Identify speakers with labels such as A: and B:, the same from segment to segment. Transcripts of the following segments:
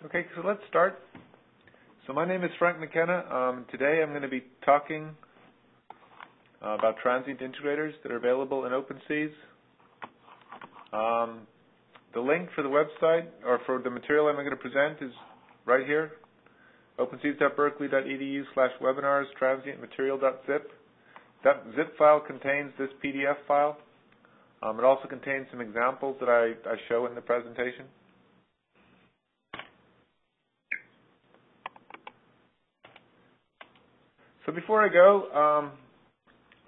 A: Okay, so let's start. So my name is Frank McKenna. Today I'm going to be talking about transient integrators that are available in OpenSees. The link for the website, or for the material I'm going to present, is right here, opensees.berkeley.edu/webinars, transientmaterial.zip. That zip file contains this PDF file. It also contains some examples that I show in the presentation. So before I go,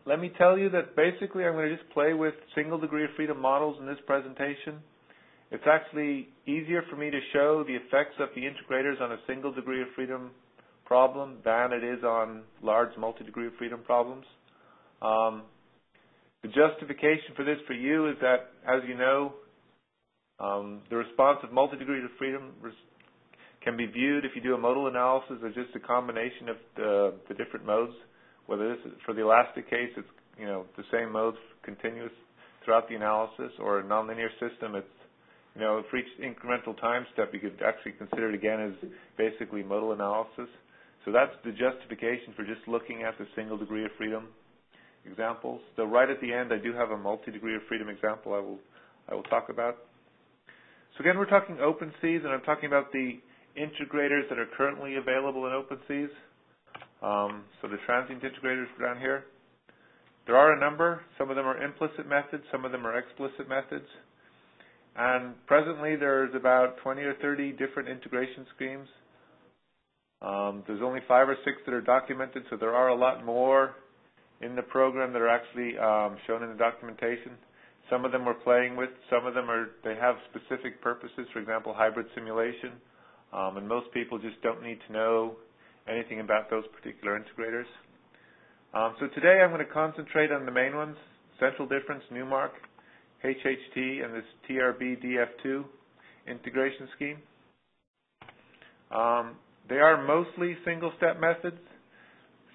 A: let me tell you that basically I'm going to just play with single degree of freedom models in this presentation. It's actually easier for me to show the effects of the integrators on a single degree of freedom problem than it is on large multi-degree of freedom problems. The justification for this for you is that, as you know, the response of multi-degree of freedom can be viewed, if you do a modal analysis, as just a combination of the different modes. Whether this is, for the elastic case, it's the same modes continuous throughout the analysis, or a nonlinear system, it's for each incremental time step, you could actually consider it again as basically modal analysis. So that's the justification for just looking at the single degree of freedom examples. So right at the end, I do have a multi-degree of freedom example I will talk about. So again, we're talking OpenSees, and I'm talking about the integrators that are currently available in OpenSees. So the transient integrators down here. There are a number. Some of them are implicit methods. Some of them are explicit methods. And presently there's about 20 or 30 different integration schemes. There's only 5 or 6 that are documented, so there are a lot more in the program that are actually shown in the documentation. Some of them we're playing with. Some of them they have specific purposes, for example, hybrid simulation. And most people just don't need to know anything about those particular integrators. So today I'm going to concentrate on the main ones: central difference, Newmark, HHT, and this TRB-DF2 integration scheme. They are mostly single-step methods.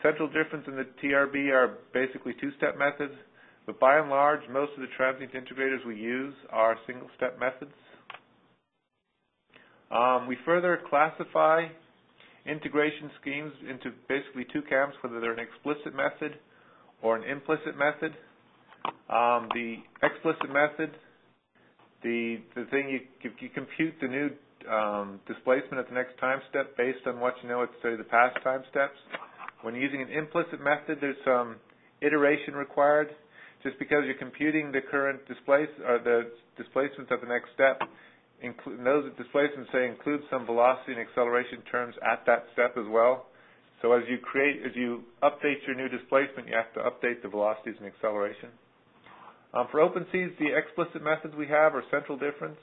A: Central difference and the TRB are basically two-step methods, but by and large, most of the transient integrators we use are single-step methods. We further classify integration schemes into basically 2 camps, whether they're an explicit method or an implicit method. The explicit method, the thing you compute the new displacement at the next time step based on what you know at, say, the past time steps. When using an implicit method, there's some iteration required. Just because you're computing the current the displacements at the next step, those displacements, say, include some velocity and acceleration terms at that step as well. So as you update your new displacement, you have to update the velocities and acceleration. For OpenSees, the explicit methods we have are central difference.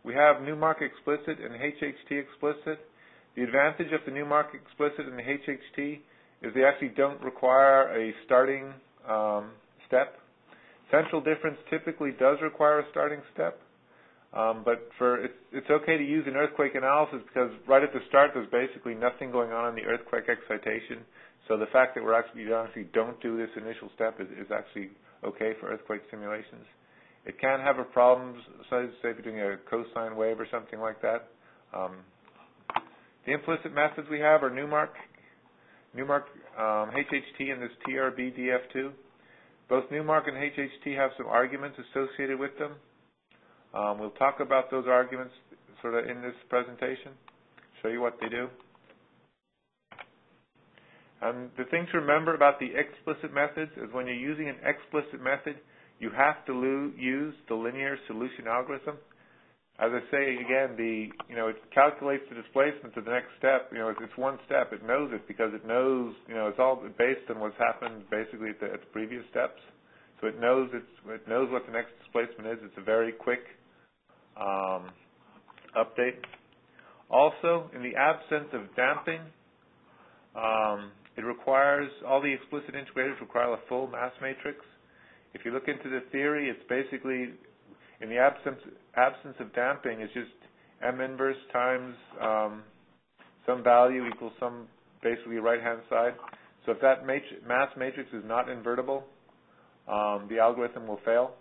A: We have Newmark explicit and HHT explicit. The advantage of the Newmark explicit and the HHT is they actually don't require a starting step. Central difference typically does require a starting step, but it's okay to use an earthquake analysis because right at the start there's basically nothing going on in the earthquake excitation. So the fact that we actually don't do this initial step is actually okay for earthquake simulations. It can have a problem, say if you're doing a cosine wave or something like that. The implicit methods we have are Newmark, HHT, and this TRB-DF2. Both Newmark and HHT have some arguments associated with them. We'll talk about those arguments sort of in this presentation, show you what they do. And the thing to remember about the explicit methods is when you're using an explicit method, you have to use the linear solution algorithm. As I say again, it calculates the displacement to the next step. It's one step. It knows it because it knows. It's all based on what's happened basically at the previous steps. So it knows what the next displacement is. It's a very quick update. Also, in the absence of damping, it requires all the explicit integrators require a full mass matrix. If you look into the theory, it's basically in the absence of damping, it's just m inverse times some value equals some basically right-hand side. So if that mass matrix is not invertible, the algorithm will fail.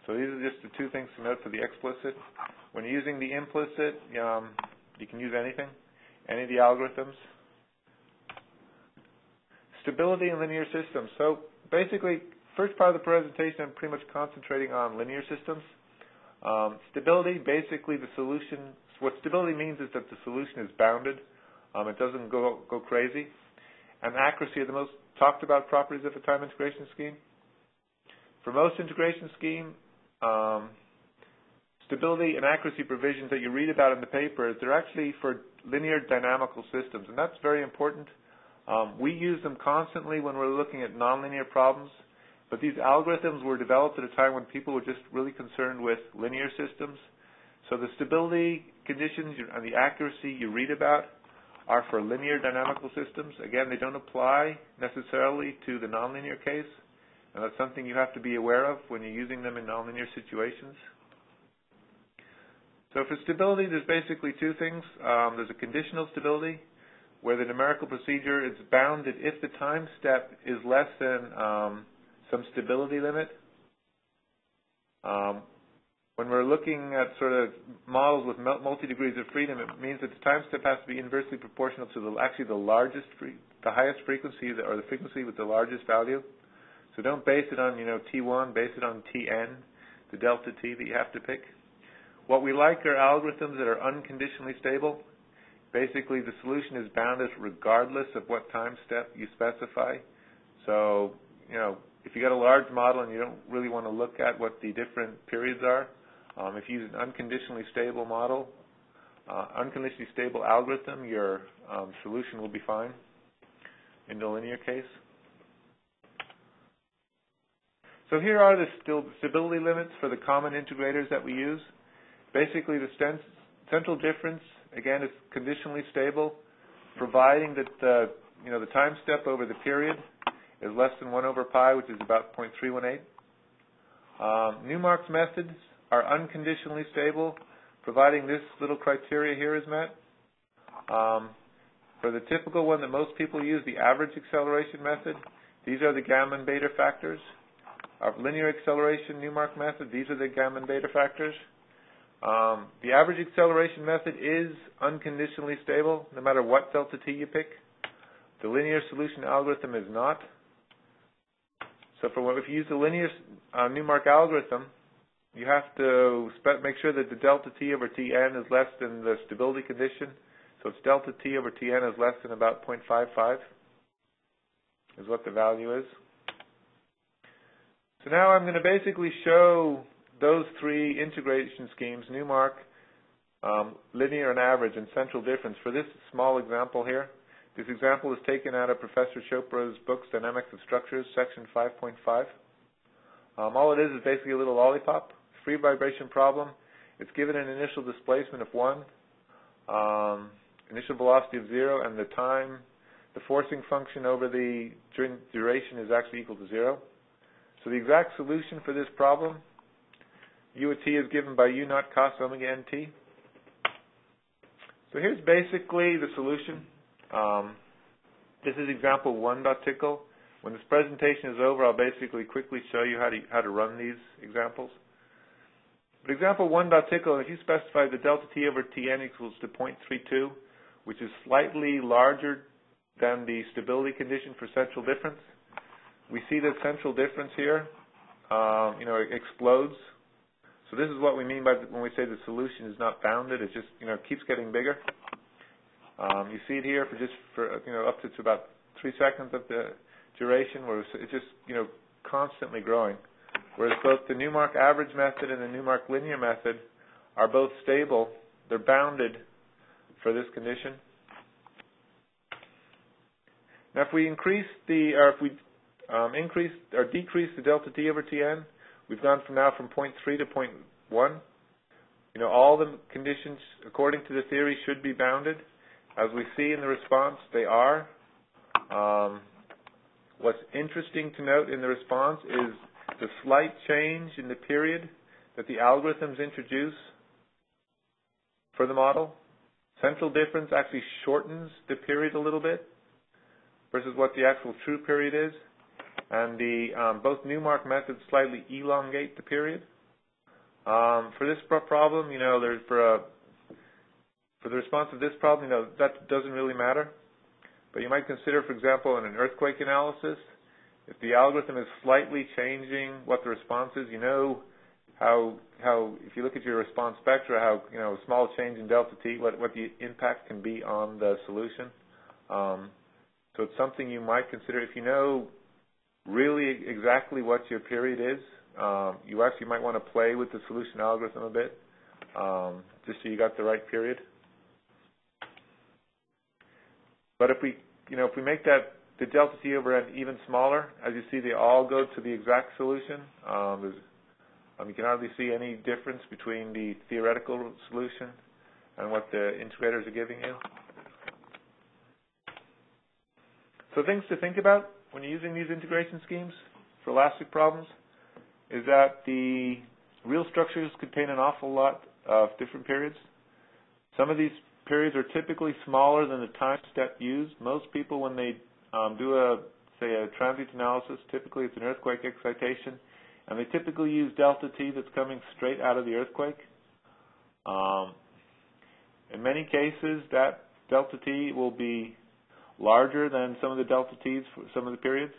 A: So these are just the two things to note for the explicit. When you're using the implicit, you can use anything, any of the algorithms. Stability in linear systems. So basically, first part of the presentation, I'm pretty much concentrating on linear systems. Stability, basically the solution, what stability means is that the solution is bounded. It doesn't go crazy. And accuracy are the most talked about properties of a time integration scheme. For most integration scheme, stability and accuracy provisions that you read about in the paper, they're actually for linear dynamical systems, and that's very important. We use them constantly when we're looking at nonlinear problems, but these algorithms were developed at a time when people were just really concerned with linear systems. So the stability conditions and the accuracy you read about are for linear dynamical systems. Again, they don't apply necessarily to the nonlinear case, and that's something you have to be aware of when you're using them in nonlinear situations. So for stability, there's basically two things. There's a conditional stability, where the numerical procedure is bounded if the time step is less than some stability limit. When we're looking at sort of models with multi-degrees of freedom, it means that the time step has to be inversely proportional to the highest frequency, or the frequency with the largest value. So don't base it on, T1, base it on Tn, the delta T that you have to pick. What we like are algorithms that are unconditionally stable. Basically, the solution is bounded regardless of what time step you specify. So, if you got a large model and you don't really want to look at what the different periods are, if you use an unconditionally stable model, unconditionally stable algorithm, your solution will be fine in the linear case. So here are the stability limits for the common integrators that we use. Basically, the central difference, again, is conditionally stable, providing that the time step over the period is less than 1 over pi, which is about 0.318. Newmark's methods are unconditionally stable, providing this little criteria here is met. For the typical one that most people use, the average acceleration method, these are the gamma and beta factors. Our linear acceleration Newmark method, these are the gamma and beta factors. The average acceleration method is unconditionally stable, no matter what delta T you pick. The linear solution algorithm is not. So if you use the linear Newmark algorithm, you have to make sure that the delta T over Tn is less than the stability condition. So it's delta T over Tn is less than about 0.55 is what the value is. So now I'm going to basically show those three integration schemes, Newmark, linear and average, and central difference for this small example here. This example is taken out of Professor Chopra's books, Dynamics of Structures, section 5.5. All it is basically a little lollipop, free vibration problem. It's given an initial displacement of 1, initial velocity of 0, and the forcing function over the duration is actually equal to 0. So the exact solution for this problem, U of t is given by U naught cos omega nt. So here's basically the solution. This is example 1.tickle. When this presentation is over, I'll basically quickly show you how to run these examples. But example 1.tickle, if you specify the delta t over Tn equals to 0.32, which is slightly larger than the stability condition for central difference, we see that central difference here, it explodes. So this is what we mean by when we say the solution is not bounded. It just, keeps getting bigger. You see it here for up to about 3 seconds of the duration, where it's just, constantly growing. Whereas both the Newmark average method and the Newmark linear method are both stable. They're bounded for this condition. Now, if we increase increase or decrease the delta t over Tn, we've gone from 0.3 to 0.1. All the conditions, according to the theory, should be bounded. As we see in the response, they are. What's interesting to note in the response is the slight change in the period that the algorithms introduce for the model. Central difference actually shortens the period a little bit versus what the actual true period is. And both Newmark methods slightly elongate the period. For this problem, there's for the response of this problem, that doesn't really matter. But you might consider, for example, in an earthquake analysis, if the algorithm is slightly changing what the response is, how if you look at your response spectra, how a small change in delta t, what the impact can be on the solution. So it's something you might consider. If you know really exactly what your period is, you actually might want to play with the solution algorithm a bit, just so you got the right period. But if we make the delta t over n even smaller, as you see, they all go to the exact solution. You can hardly see any difference between the theoretical solution and what the integrators are giving you. So things to think about when you're using these integration schemes for elastic problems is that the real structures contain an awful lot of different periods. Some of these periods are typically smaller than the time step used. Most people, when they do say a transient analysis, typically it's an earthquake excitation, and they typically use delta t that's coming straight out of the earthquake. In many cases, that delta t will be larger than some of the delta t's for some of the periods.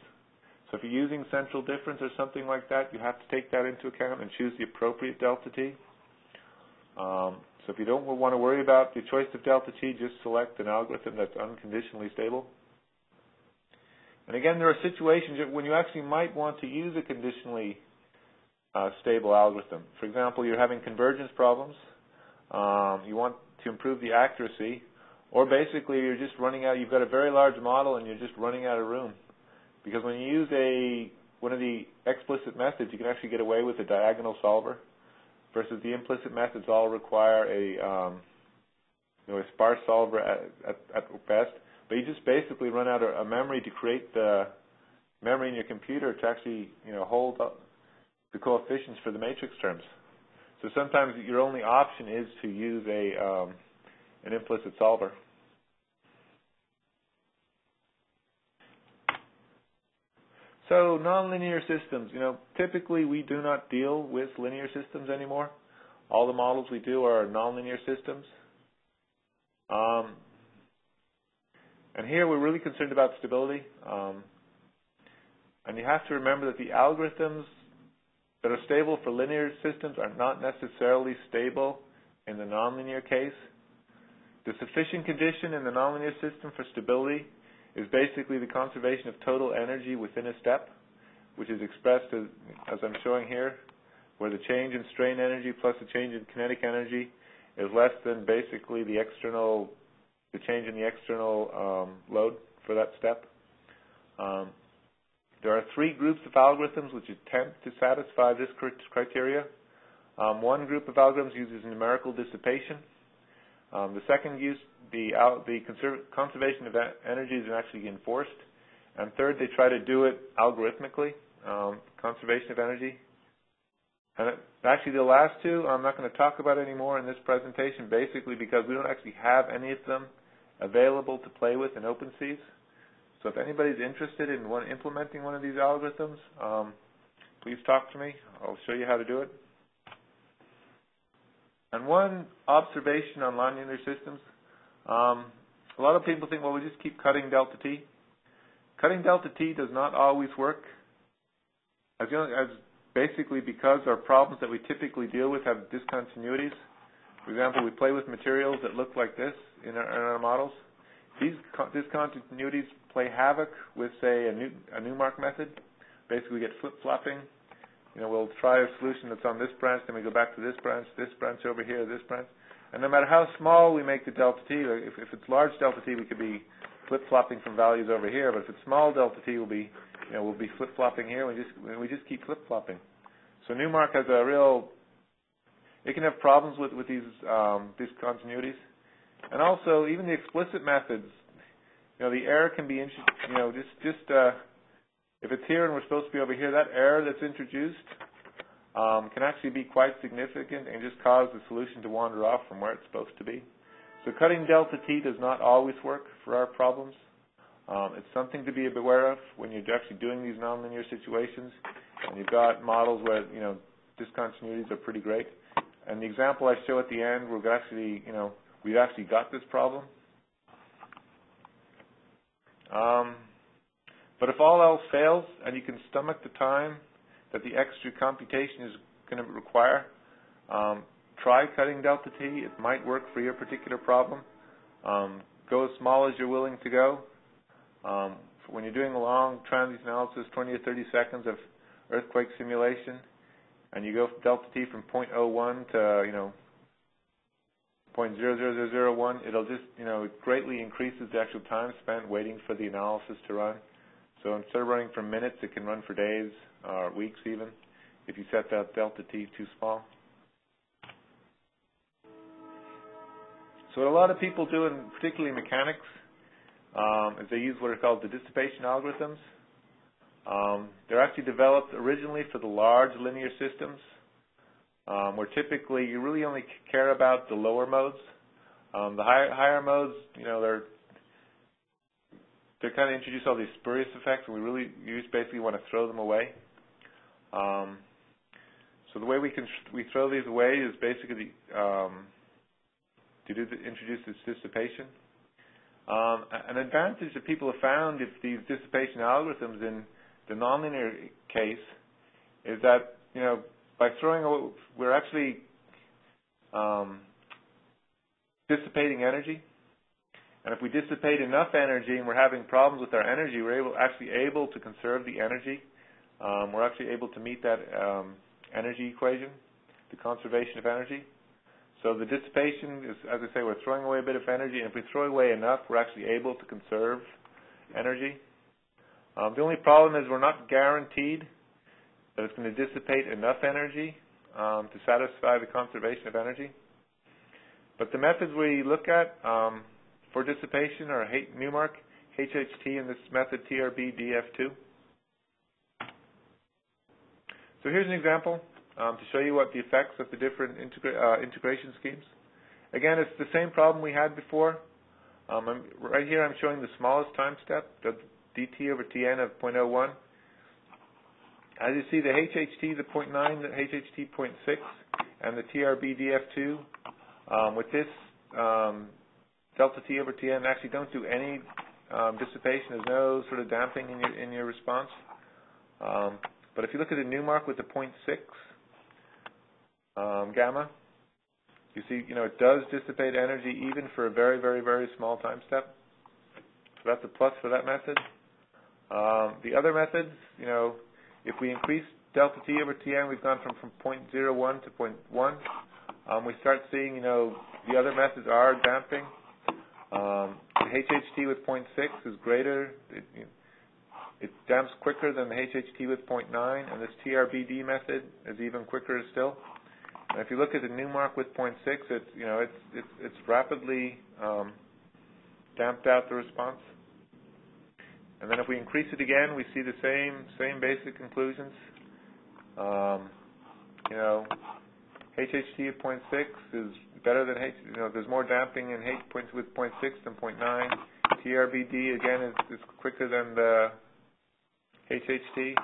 A: So if you're using central difference or something like that, you have to take that into account and choose the appropriate delta t. So if you don't want to worry about the choice of delta t, just select an algorithm that's unconditionally stable. And again, there are situations when you actually might want to use a conditionally stable algorithm. For example, you're having convergence problems. You want to improve the accuracy, or basically you're just running out. You've got a very large model and you're just running out of room. Because when you use one of the explicit methods, you can actually get away with a diagonal solver, versus the implicit methods all require a sparse solver at best. But you just basically run out of memory to create the memory in your computer to actually hold up the coefficients for the matrix terms. So sometimes your only option is to use an implicit solver. So nonlinear systems, typically we do not deal with linear systems anymore. All the models we do are nonlinear systems. And here we're really concerned about stability. And you have to remember that the algorithms that are stable for linear systems are not necessarily stable in the nonlinear case. The sufficient condition in the nonlinear system for stability is basically the conservation of total energy within a step, which is expressed as I'm showing here, where the change in strain energy plus the change in kinetic energy is less than basically the change in the external load for that step. There are three groups of algorithms which attempt to satisfy this criteria. One group of algorithms uses numerical dissipation. The second use, the conservation of energy is actually enforced. And third, they try to do it algorithmically, conservation of energy. And actually the last two I'm not going to talk about anymore in this presentation, basically because we don't actually have any of them available to play with in OpenSees. So if anybody's interested in implementing one of these algorithms, please talk to me. I'll show you how to do it. And one observation on nonlinear systems, a lot of people think, well, we just keep cutting delta t. Cutting delta t does not always work, as basically because our problems that we typically deal with have discontinuities. For example, we play with materials that look like this in our models. These discontinuities play havoc with, say, a Newmark method. Basically, we get flip-flopping. We'll try a solution that's on this branch, then we go back to this branch over here, this branch. And no matter how small we make the delta t, if it's large delta t, we could be flip-flopping from values over here. But if it's small delta t, we'll be flip-flopping here. We just keep flip-flopping. So Newmark has it can have problems with these discontinuities. And also, even the explicit methods, the error can be, if it's here and we're supposed to be over here, that error that's introduced can actually be quite significant and just cause the solution to wander off from where it's supposed to be. So cutting delta t does not always work for our problems. It's something to be aware of when you're actually doing these nonlinear situations and you've got models where discontinuities are pretty great. And the example I show at the end, we've actually, we've actually got this problem. But if all else fails and you can stomach the time that the extra computation is going to require, try cutting delta T. It might work for your particular problem. Go as small as you're willing to go. When you're doing a long transient analysis, 20 or 30 seconds of earthquake simulation, and you go delta T from 0.01 to 0.00001, it'll just it greatly increases the actual time spent waiting for the analysis to run. So instead of running for minutes, it can run for days or weeks even if you set that delta T too small. So what a lot of people do, and particularly mechanics, is they use what are called the dissipation algorithms. They're actually developed originally for the large linear systems, where typically you really only care about the lower modes. The higher modes, they kind of introduce all these spurious effects, and you just basically want to throw them away. So the way we throw these away is basically introduce this dissipation. An advantage that people have found if these dissipation algorithms in the nonlinear case is that by throwing away, we're actually dissipating energy. And if we dissipate enough energy and we're having problems with our energy, we're actually able to conserve the energy. We're actually able to meet that energy equation, the conservation of energy. So the dissipation is, as I say, we're throwing away a bit of energy, and if we throw away enough, we're actually able to conserve energy. The only problem is we're not guaranteed that it's going to dissipate enough energy to satisfy the conservation of energy. But the methods we look at for dissipation are Newmark, HHT, and this method TRB DF2. So here's an example to show you what the effects of the different integration schemes. Again, it's the same problem we had before. Right here I'm showing the smallest time step, the dt over Tn of 0.01. As you see, the HHT, the 0.9, the HHT 0.6, and the TRB DF2, with this delta T over Tn actually don't do any dissipation. There's no sort of damping in your response. But if you look at the Newmark with the 0.6 gamma, you see, it does dissipate energy even for a very, very, very small time step. So that's a plus for that method. The other methods, if we increase delta T over Tn, we've gone from 0.01 to 0.1. We start seeing, the other methods are damping. The HHT with 0.6 is greater. It damps quicker than the HHT with 0.9, and this TRBD method is even quicker still. And if you look at the Newmark with 0.6, it's rapidly damped out the response. And then if we increase it again, we see the same basic conclusions. HHT at 0.6 is better than there's more damping in with 0.6 than 0.9. TRBD again is quicker than the HHT,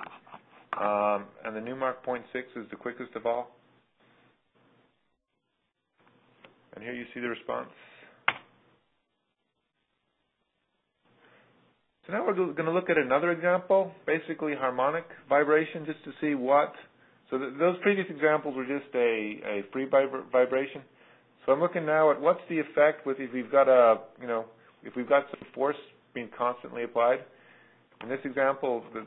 A: and the Newmark 0.6 is the quickest of all. And here you see the response. So now we're going to look at another example, basically harmonic vibration, just to see what. So those previous examples were just a free vibration. So I'm looking now at what's the effect with if we've got if we've got some force being constantly applied. In this example, the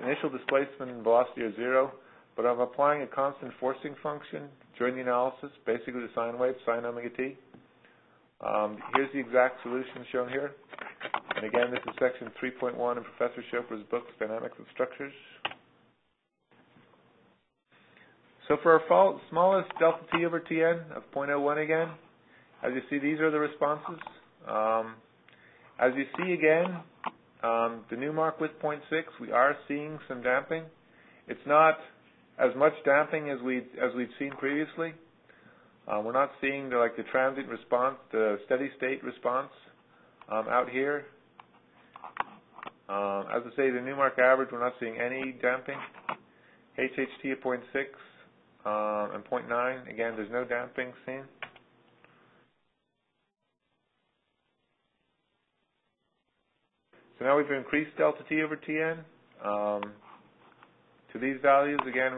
A: initial displacement and velocity are 0, but I'm applying a constant forcing function during the analysis, basically the sine wave, sine omega t. Here's the exact solution shown here. And again, this is section 3.1 in Professor Chopra's book, Dynamics of Structures. So for our smallest delta T over Tn of 0.01 again, as you see, these are the responses. As you see again, the Newmark with 0.6, we are seeing some damping. It's not as much damping as we'd seen previously. We're not seeing the transient response, the steady state response out here. As I say, the Newmark average, we're not seeing any damping. HHT at 0.6, and 0.9. Again, there's no damping seen. So now we've increased delta T over Tn to these values. Again,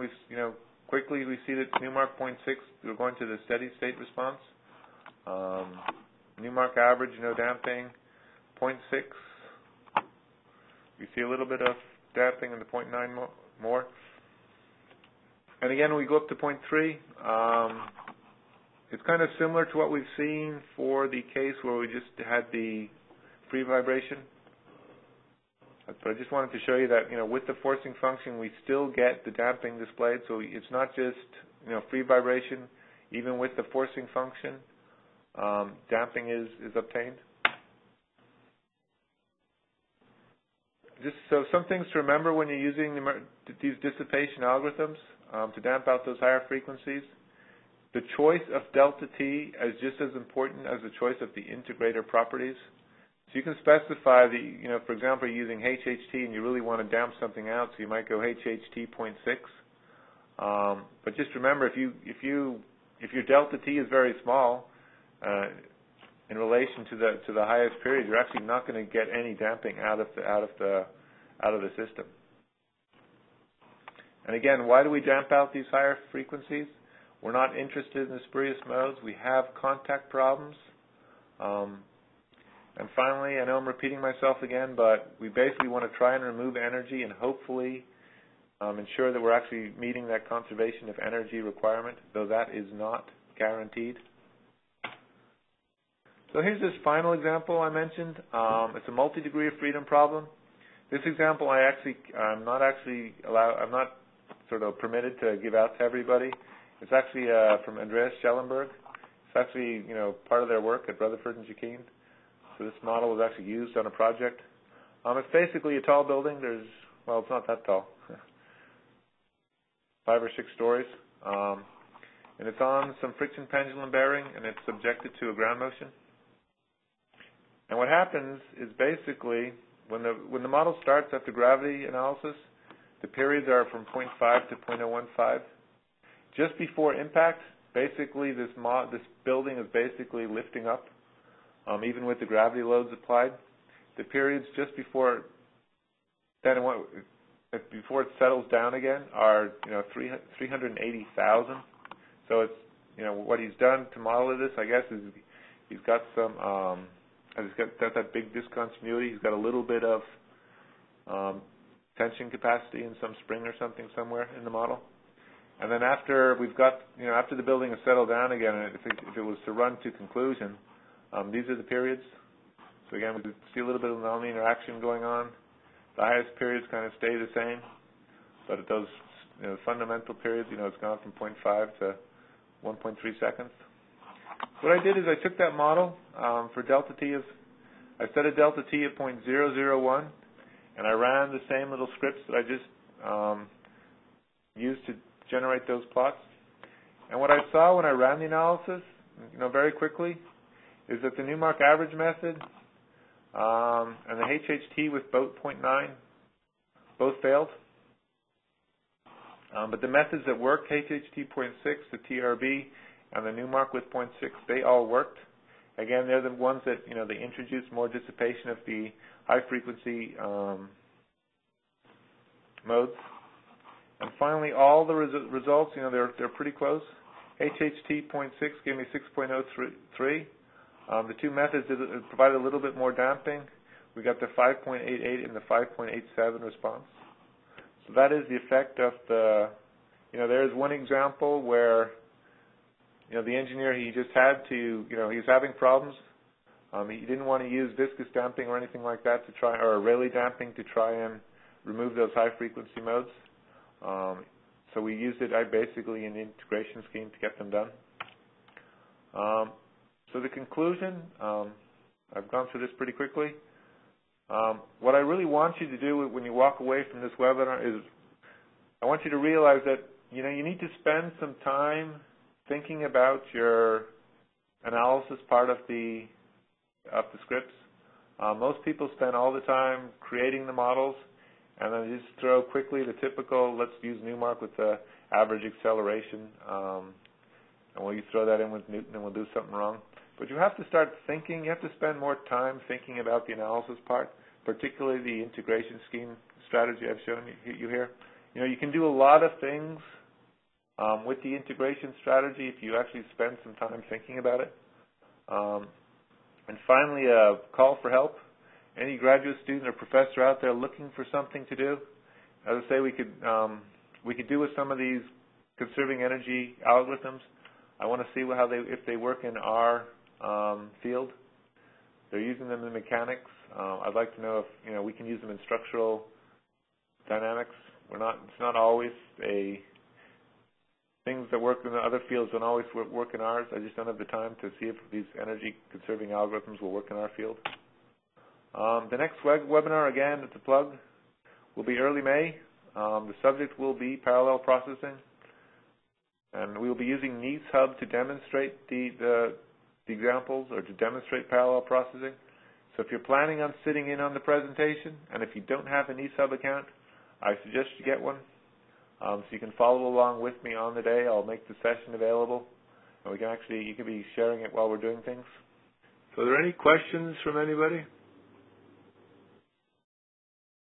A: quickly we see that Newmark 0.6, we're going to the steady state response. Newmark average, no damping. 0.6, we see a little bit of damping in the 0.9 more. And again, we go up to 0.3. It's kind of similar to what we've seen for the case where we just had the free vibration. But I just wanted to show you that, with the forcing function, we still get the damping displayed. So it's not just, free vibration. Even with the forcing function, damping is obtained. Just so some things to remember when you're using these dissipation algorithms to damp out those higher frequencies. The choice of delta T is just as important as the choice of the integrator properties. So you can specify for example, you're using HHT and you really want to damp something out, so you might go HHT 0.6. But just remember, if your delta T is very small in relation to the highest period, you're actually not going to get any damping out of the system. And again, why do we damp out these higher frequencies? We're not interested in the spurious modes. We have contact problems. And finally, I know I'm repeating myself again, but we basically want to try and remove energy and hopefully ensure that we're actually meeting that conservation of energy requirement, though that is not guaranteed. So here's this final example I mentioned. It's a multi-degree of freedom problem. This example I'm not sort of permitted to give out to everybody. It's actually from Andreas Schellenberg. It's actually part of their work at Rutherford and Jacquin. So this model was actually used on a project. It's basically a tall building. It's not that tall, 5 or 6 stories, and it's on some friction pendulum bearing, and it's subjected to a ground motion. And what happens is basically when the model starts after gravity analysis, the periods are from 0.5 to 0.015. Just before impact, basically this building is basically lifting up, even with the gravity loads applied. The periods just before it settles down again are 380,000. So it's what he's done to model this, I guess, is he's got some he's got that big discontinuity. He's got a little bit of tension capacity in some spring or something somewhere in the model. And then after we've got, after the building has settled down again, and if it was to run to conclusion, these are the periods. So again, we see a little bit of nonlinear action going on. The highest periods kind of stay the same, but at those fundamental periods, it's gone from 0.5 to 1.3 seconds. What I did is I took that model for delta T I set a delta T at 0.001, and I ran the same little scripts that I just used to generate those plots. And what I saw when I ran the analysis, very quickly, is that the Newmark average method and the HHT with both 0.9 both failed. But the methods that worked, HHT 0.6, the TRB, and the Newmark with 0.6, they all worked. Again, they're the ones that, they introduce more dissipation of the high frequency modes. And finally, all the results, they're pretty close. HHT 0.6 gave me 6.03. The two methods provided a little bit more damping. We got the 5.88 and the 5.87 response. So that is the effect of there's one example where, the engineer, he just had to, he was having problems. He didn't want to use viscous damping or anything like that or Rayleigh damping to try and remove those high frequency modes. So we used it basically in the integration scheme to get them done. So the conclusion, I've gone through this pretty quickly. What I really want you to do when you walk away from this webinar is I want you to realize that you need to spend some time thinking about your analysis part of the scripts. Most people spend all the time creating the models And then just throw quickly the typical, let's use Newmark with the average acceleration. And when you throw that in with Newton, and we'll do something wrong. But you have to start thinking. You have to spend more time thinking about the analysis part, particularly the integration scheme strategy I've shown you here. You know, you can do a lot of things with the integration strategy if you actually spend some time thinking about it. And finally, a call for help. Any graduate student or professor out there looking for something to do, as I say, we could do with some of these conserving energy algorithms. I want to see how if they work in our field. They're using them in mechanics. I'd like to know if we can use them in structural dynamics. It's not always things that work in the other fields don't always work in ours. I just don't have the time to see if these energy conserving algorithms will work in our field. The next webinar, again, it's a plug, will be early May. The subject will be parallel processing. And we will be using NeatsHub to demonstrate the examples or to demonstrate parallel processing. So if you're planning on sitting in on the presentation, and if you don't have a NeatsHub account, I suggest you get one. So you can follow along with me on the day. I'll make the session available. And you can be sharing it while we're doing things. So are there any questions from anybody?